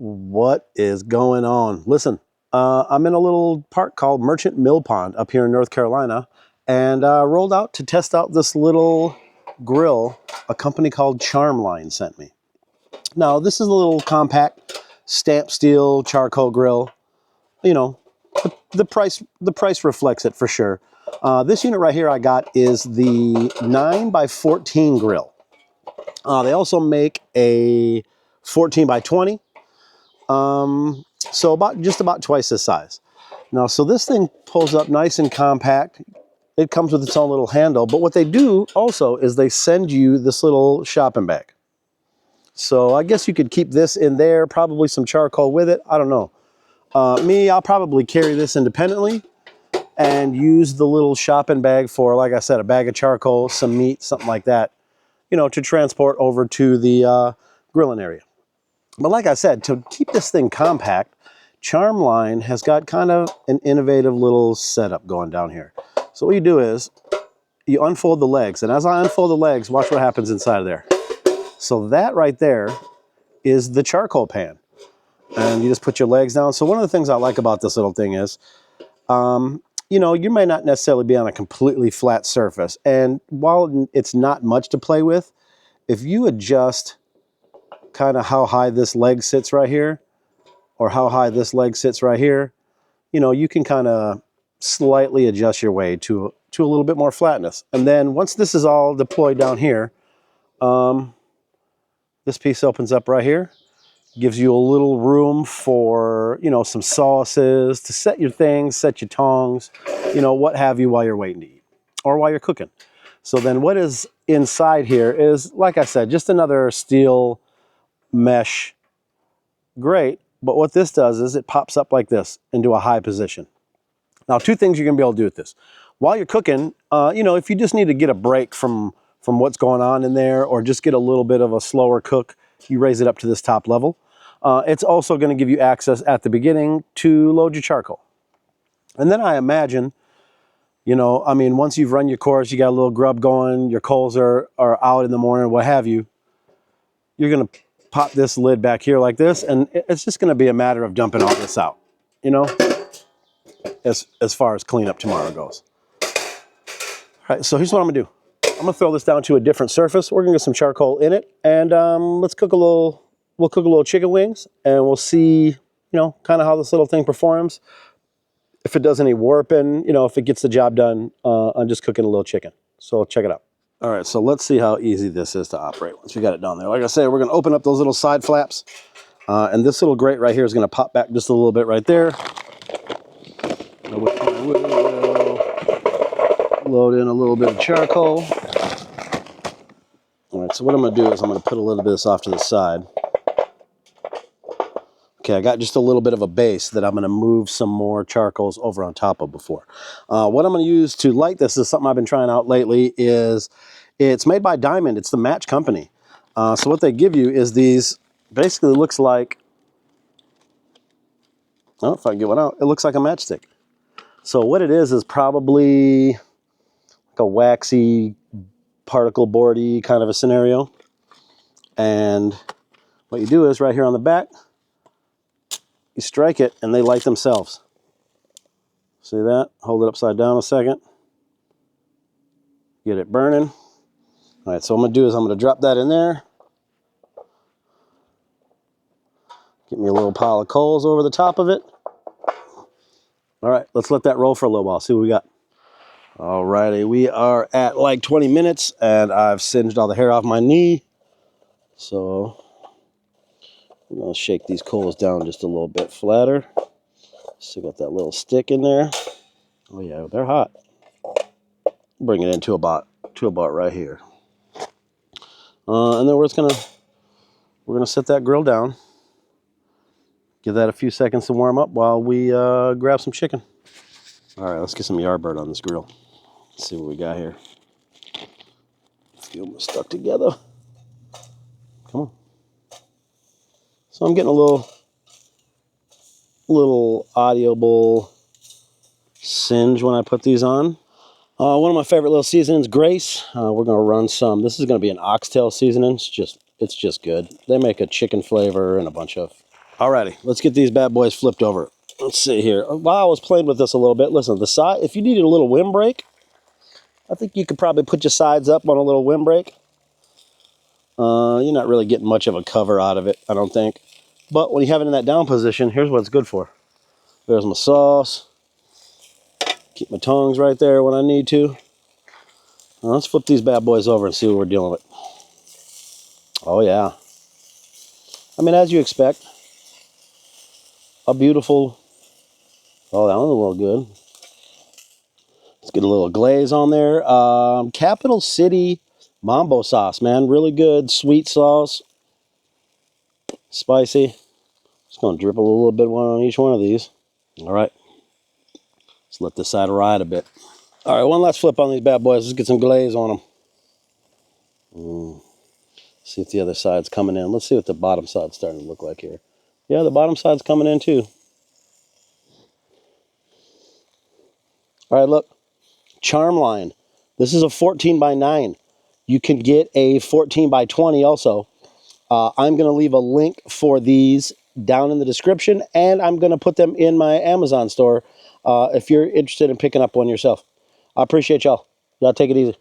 What is going on? Listen, I'm in a little park called Merchant Mill Pond up here in North Carolina, and rolled out to test out this little grill a company called Charmline sent me. Now, this is a little compact stamped steel charcoal grill. You know, the price reflects it for sure. This unit right here I got is the 9x14 grill. They also make a 14x20. So just about twice this size. Now, so this thing pulls up nice and compact. It comes with its own little handle, but what they do also is they send you this little shopping bag. So I guess you could keep this in there, probably some charcoal with it. I don't know. I'll probably carry this independently and use the little shopping bag for, like I said, a bag of charcoal, some meat, something like that, you know, to transport over to the grilling area. But like I said, to keep this thing compact, Charmline has got kind of an innovative little setup going down here. So what you do is you unfold the legs, and as I unfold the legs, watch what happens inside of there. So that right there is the charcoal pan. And you just put your legs down. So one of the things I like about this little thing is, you know, you may not necessarily be on a completely flat surface. And while it's not much to play with, if you adjust kind of how high this leg sits right here, or how high this leg sits right here, you know, you can kind of slightly adjust your way to a little bit more flatness. And then once this is all deployed down here, this piece opens up right here, gives you a little room for, you know, some sauces, to set your things, set your tongs, you know, what have you while you're waiting to eat or while you're cooking. So then what is inside here is, like I said, just another steel mesh grate. But what this does is it pops up like this into a high position. Now, two things you're going to be able to do with this. While you're cooking, you know, if you just need to get a break from what's going on in there, or just get a little bit of a slower cook, you raise it up to this top level. It's also going to give you access at the beginning to load your charcoal. And then I imagine, you know, I mean, once you've run your course, you got a little grub going, your coals are out in the morning, what have you, you're going to pop this lid back here like this, and it's just going to be a matter of dumping all this out, you know, as far as cleanup tomorrow goes. All right, so here's what I'm going to do. I'm going to throw this down to a different surface. We're going to get some charcoal in it, and let's cook a little, we'll cook a little chicken wings, and we'll see, you know, kind of how this little thing performs. If it does any warping, you know, if it gets the job done on just cooking a little chicken. So check it out. All right, so let's see how easy this is to operate once we got it down there. Like I said, we're going to open up those little side flaps, and this little grate right here is going to pop back just a little bit right there. Load in a little bit of charcoal. All right, so what I'm going to do is I'm going to put a little bit of this off to the side. Okay, I got just a little bit of a base that I'm going to move some more charcoals over on top of before. What I'm going to use to light this is something I've been trying out lately. It's made by Diamond. It's the Match Company. So what they give you is these, basically looks like, I don't know if I can get one out. It looks like a matchstick. So what it is probably like a waxy, particle boardy kind of a scenario. And what you do is right here on the back, you strike it and they light themselves. See that? Hold it upside down a second. Get it burning. All right, so what I'm going to do is I'm going to drop that in there. Get me a little pile of coals over the top of it. All right, let's let that roll for a little while. See what we got. All righty, we are at like 20 minutes, and I've singed all the hair off my knee. So I'm going to shake these coals down just a little bit flatter. Still got that little stick in there. Oh yeah, they're hot. Bring it into about right here. And then we're gonna set that grill down. Give that a few seconds to warm up while we grab some chicken. All right, let's get some yardbird on this grill. Let's see what we got here. A few of them stuck together. Come on. So I'm getting a little audible singe when I put these on. One of my favorite little seasonings, Grace. We're going to run some. This is going to be an oxtail seasoning. It's just good. They make a chicken flavor and a bunch of Alrighty, let's get these bad boys flipped over. Let's see here. While I was playing with this a little bit, listen, the side, if you needed a little windbreak, I think you could probably put your sides up on a little windbreak. You're not really getting much of a cover out of it, I don't think. But when you have it in that down position, here's what it's good for. There's my sauce. Keep my tongs right there when I need to. Now let's flip these bad boys over and see what we're dealing with. Oh yeah. I mean, as you expect, a beautiful, oh, that one's a little good. Let's get a little glaze on there. Capital City Mambo sauce, man. Really good, sweet sauce. Spicy. Just gonna drip a little bit on each one of these. All right. Let's let this side ride a bit. All right, one last flip on these bad boys. Let's get some glaze on them. See if the other side's coming in. Let's see what the bottom side's starting to look like here. Yeah, the bottom side's coming in too. All right, look. Charmline. This is a 14 by 9. You can get a 14 by 20 also. I'm going to leave a link for these down in the description, and I'm going to put them in my Amazon store if you're interested in picking up one yourself. I appreciate y'all. Y'all take it easy.